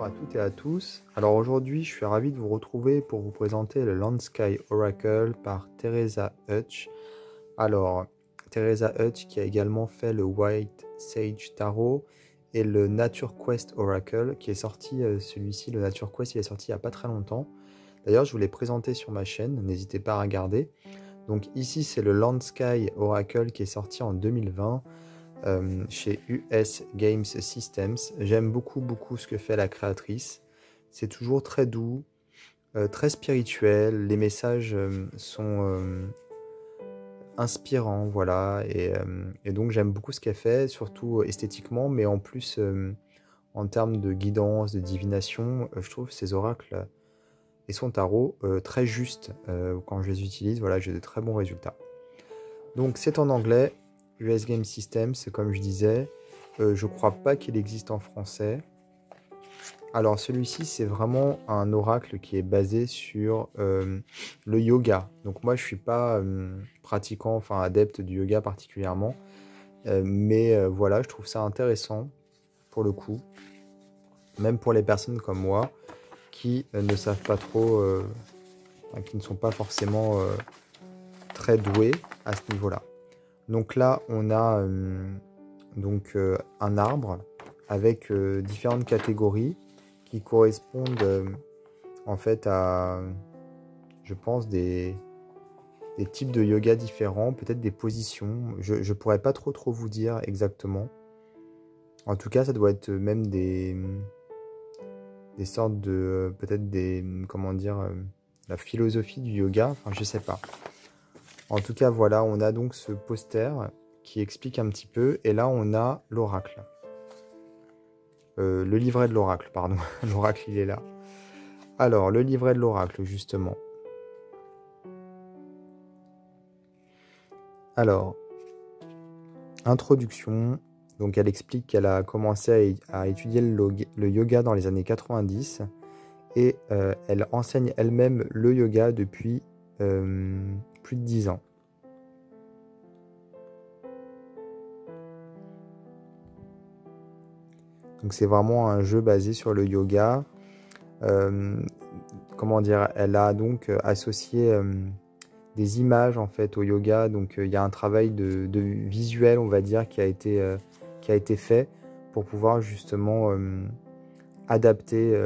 à toutes et à tous. Alors aujourd'hui, je suis ravi de vous retrouver pour vous présenter le Landsky Oracle par Teresa Hutch. Alors, Teresa Hutch qui a également fait le White Sage Tarot et le Nature Quest Oracle qui est sorti, celui-ci, le Nature Quest, il est sorti il n'y a pas très longtemps. D'ailleurs, je vous l'ai présenté sur ma chaîne, n'hésitez pas à regarder. Donc ici, c'est le Landsky Oracle qui est sorti en 2020. Chez US Games Systems. J'aime beaucoup ce que fait la créatrice. C'est toujours très doux, très spirituel. Les messages sont inspirants, voilà. Et donc j'aime beaucoup ce qu'elle fait, surtout esthétiquement, mais en plus en termes de guidance, de divination, je trouve ces oracles et son tarot très justes. Quand je les utilise, voilà, j'ai de très bons résultats. Donc c'est en anglais. US Game Systems, comme je disais, je crois pas qu'il existe en français. Alors celui-ci, c'est vraiment un oracle qui est basé sur le yoga. Donc moi, je suis pas pratiquant, enfin adepte du yoga particulièrement, mais voilà, je trouve ça intéressant pour le coup, même pour les personnes comme moi qui ne savent pas trop, qui ne sont pas forcément très douées à ce niveau-là. Donc là, on a un arbre avec différentes catégories qui correspondent en fait à, je pense, des types de yoga différents, peut-être des positions. Je ne pourrais pas trop vous dire exactement. En tout cas, ça doit être même des sortes de, peut-être des, comment dire, la philosophie du yoga, enfin je sais pas. En tout cas, voilà, on a donc ce poster qui explique un petit peu. Et là, on a l'oracle. Le livret de l'oracle, pardon. L'oracle, il est là. Alors, le livret de l'oracle, justement. Alors, introduction. Donc, elle explique qu'elle a commencé à étudier le yoga dans les années 90. Et elle enseigne elle-même le yoga depuis plus de 10 ans. Donc c'est vraiment un jeu basé sur le yoga. Comment dire, elle a donc associé des images en fait au yoga. Donc il y a un travail de visuel, on va dire, qui a été fait pour pouvoir justement adapter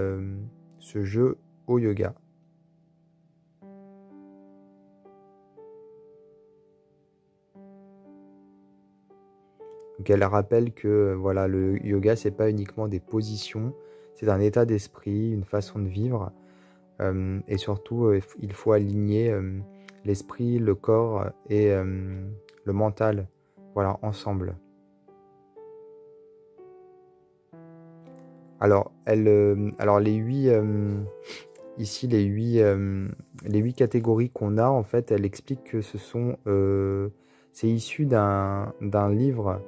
ce jeu au yoga. Donc elle rappelle que voilà, le yoga, c'est pas uniquement des positions, c'est un état d'esprit, une façon de vivre. Et surtout, il faut aligner l'esprit, le corps et le mental, voilà, ensemble. Alors, alors ici les huit catégories qu'on a, en fait, elle explique que c'est issu d'un livre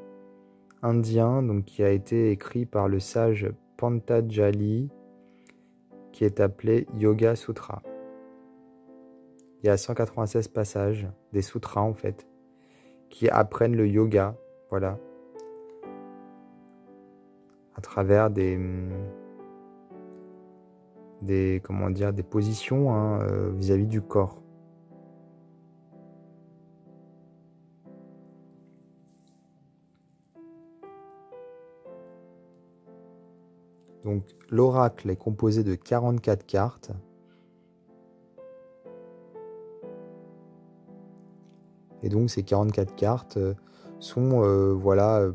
indien, donc qui a été écrit par le sage Pantajali, qui est appelé Yoga Sutra. Il y a 196 passages, des sutras en fait, qui apprennent le yoga, voilà, à travers des comment dire, des positions hein, vis-à-vis du corps. Donc l'oracle est composé de 44 cartes. Et donc ces 44 cartes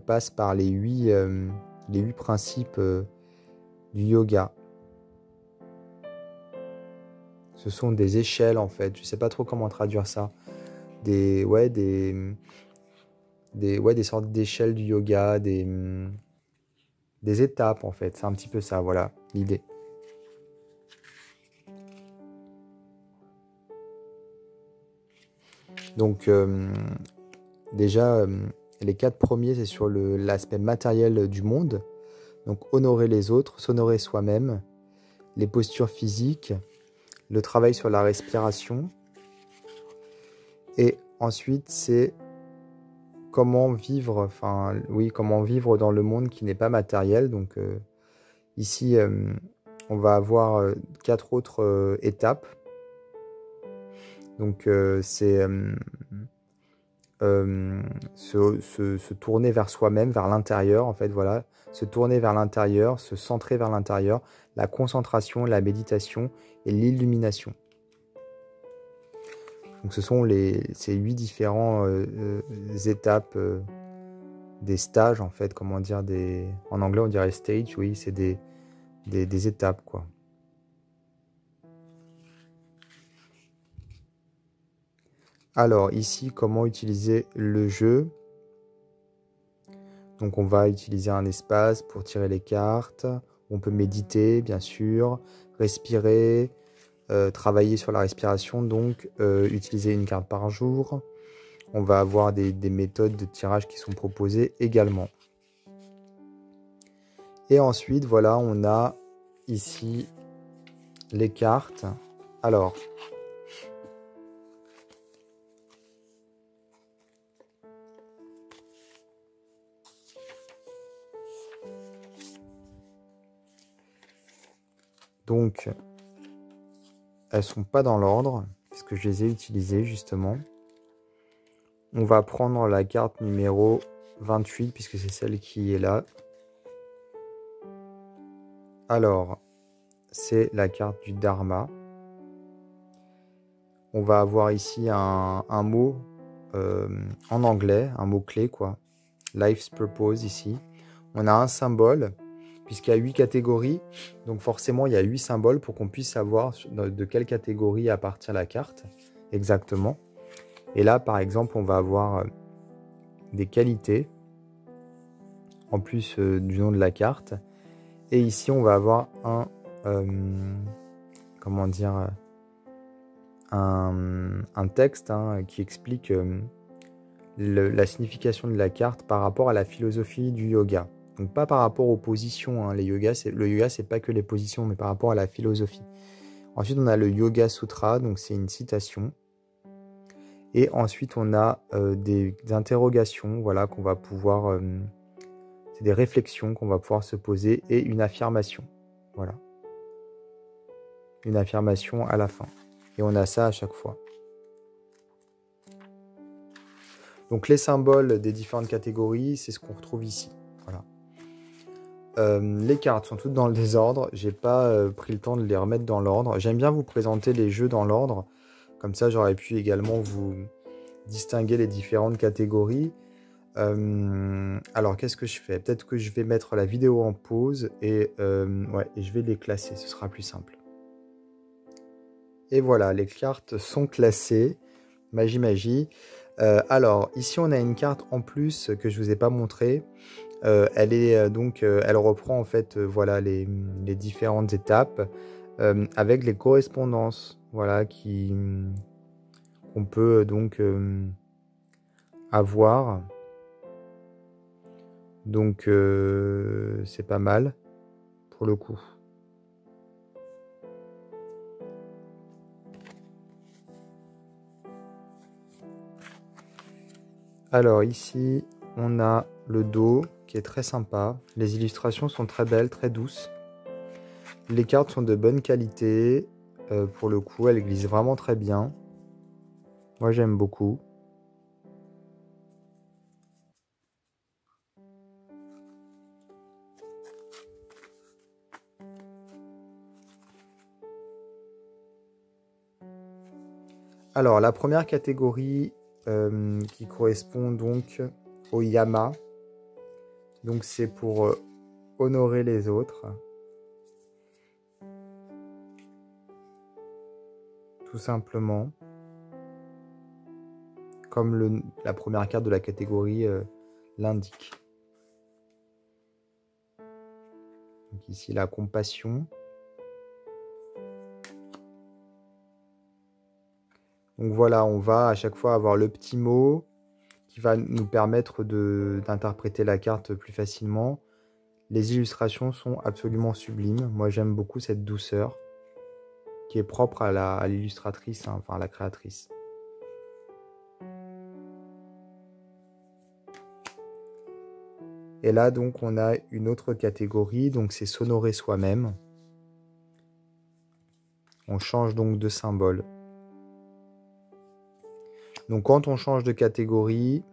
passent par les 8 principes du yoga. Ce sont des échelles en fait, je sais pas trop comment traduire ça. Des sortes d'échelles du yoga, des étapes en fait, c'est un petit peu ça, voilà, l'idée. Donc déjà, les 4 premiers, c'est sur l'aspect matériel du monde. Donc honorer les autres, s'honorer soi-même, les postures physiques, le travail sur la respiration. Et ensuite, c'est comment vivre dans le monde qui n'est pas matériel. Donc ici, on va avoir 4 autres étapes. Donc c'est se tourner vers soi-même, vers l'intérieur en fait, voilà. Se tourner vers l'intérieur, se centrer vers l'intérieur, la concentration, la méditation et l'illumination. Donc ce sont ces 8 différentes étapes des stages en fait, comment dire, en anglais on dirait stage, oui, c'est des étapes quoi. Alors ici, comment utiliser le jeu? Donc on va utiliser un espace pour tirer les cartes. On peut méditer, bien sûr, respirer, travailler sur la respiration, donc utiliser une carte par jour. On va avoir des méthodes de tirage qui sont proposées également. Et ensuite, voilà, on a ici les cartes. Alors, donc, elles sont pas dans l'ordre, puisque je les ai utilisées justement. On va prendre la carte numéro 28, puisque c'est celle qui est là. Alors, c'est la carte du Dharma. On va avoir ici un mot en anglais, un mot-clé, quoi. Life's Purpose, ici. On a un symbole, puisqu'il y a 8 catégories. Donc forcément, il y a 8 symboles pour qu'on puisse savoir de quelle catégorie appartient la carte, exactement. Et là, par exemple, on va avoir des qualités, en plus du nom de la carte. Et ici, on va avoir comment dire, un texte qui explique la signification de la carte par rapport à la philosophie du yoga. Donc pas par rapport aux positions, le yoga c'est pas que les positions, mais par rapport à la philosophie. Ensuite on a le Yoga Sutra, donc c'est une citation. Et ensuite on a des interrogations, voilà, qu'on va pouvoir, c'est des réflexions qu'on va pouvoir se poser et une affirmation, voilà. Une affirmation à la fin. Et on a ça à chaque fois. Donc les symboles des différentes catégories, c'est ce qu'on retrouve ici. Voilà. Les cartes sont toutes dans le désordre. J'ai pas pris le temps de les remettre dans l'ordre. J'aime bien vous présenter les jeux dans l'ordre. Comme ça, j'aurais pu également vous distinguer les différentes catégories. Alors, qu'est-ce que je fais? Peut-être que je vais mettre la vidéo en pause et je vais les classer. Ce sera plus simple. Et voilà, les cartes sont classées. Magie. Alors, ici, on a une carte en plus que je ne vous ai pas montrée. Elle est elle reprend en fait voilà les différentes étapes avec les correspondances, voilà, qu'on peut donc avoir. Donc c'est pas mal pour le coup. Alors ici, on a le dos qui est très sympa. Les illustrations sont très belles, très douces. Les cartes sont de bonne qualité. Pour le coup, elles glissent vraiment très bien. Moi, j'aime beaucoup. Alors, la première catégorie qui correspond donc au yama. Donc, c'est pour honorer les autres. Tout simplement. Comme la première carte de la catégorie l'indique. Donc ici, la compassion. Donc voilà, on va à chaque fois avoir le petit mot qui va nous permettre d'interpréter la carte plus facilement. Les illustrations sont absolument sublimes. Moi, j'aime beaucoup cette douceur qui est propre à l'illustratrice, enfin à la créatrice. Et là, donc, on a une autre catégorie, donc c'est s'honorer soi-même. On change donc de symbole. Donc quand on change de catégorie,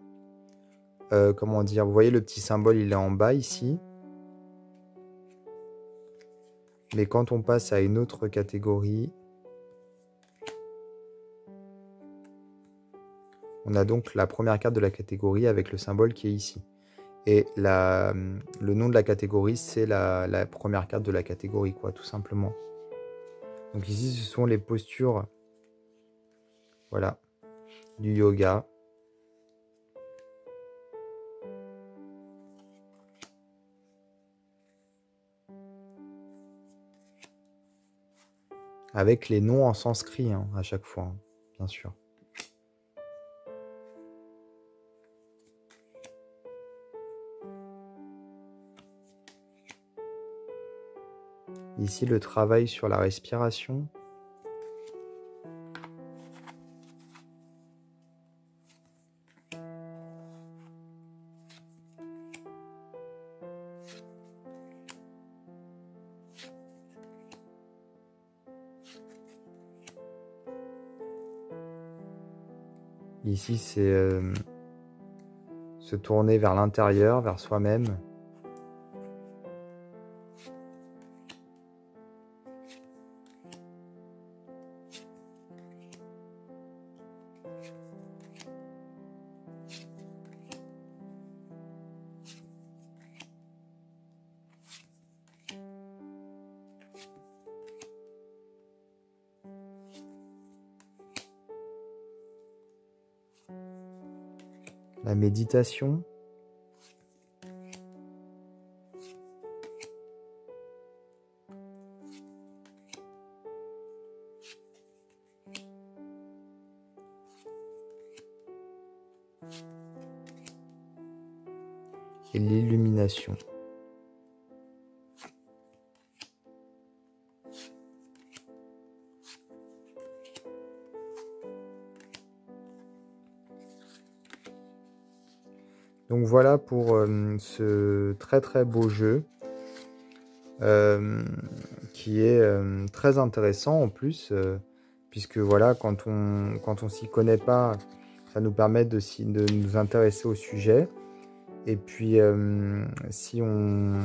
comment dire, vous voyez le petit symbole, il est en bas ici. Mais quand on passe à une autre catégorie, on a donc la première carte de la catégorie avec le symbole qui est ici. Et le nom de la catégorie, c'est la première carte de la catégorie, quoi, tout simplement. Donc ici, ce sont les postures, voilà, du yoga. Avec les noms en sanskrit, hein, à chaque fois, hein, bien sûr. Ici, le travail sur la respiration. Ici, c'est se tourner vers l'intérieur, vers soi-même. La méditation. Et l'illumination. Donc voilà pour ce très très beau jeu qui est très intéressant en plus puisque voilà quand on s'y connaît pas, ça nous permet de nous intéresser au sujet. Et puis si on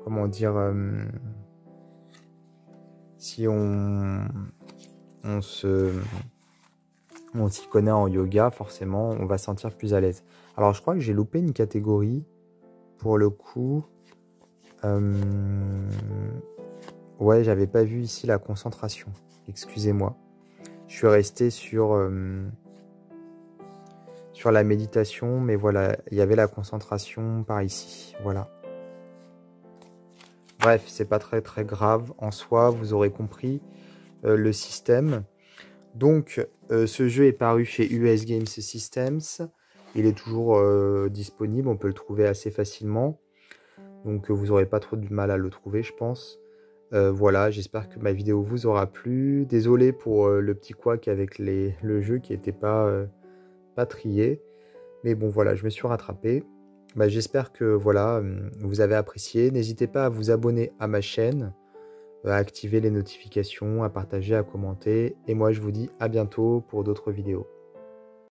comment dire si on s'y connaît en yoga, forcément, on va se sentir plus à l'aise. Alors, je crois que j'ai loupé une catégorie, pour le coup. Ouais, j'avais pas vu ici la concentration. Excusez-moi. Je suis resté sur la méditation, mais voilà, il y avait la concentration par ici. Voilà. Bref, c'est pas très très grave en soi, vous aurez compris le système. Donc, ce jeu est paru chez US Games Systems. Il est toujours disponible, on peut le trouver assez facilement. Donc, vous n'aurez pas trop de mal à le trouver, je pense. Voilà, j'espère que ma vidéo vous aura plu. Désolé pour le petit couac avec le jeu qui n'était pas trié. Mais bon, voilà, je me suis rattrapé. Bah, j'espère que voilà, vous avez apprécié. N'hésitez pas à vous abonner à ma chaîne, à activer les notifications, à partager, à commenter. Et moi, je vous dis à bientôt pour d'autres vidéos.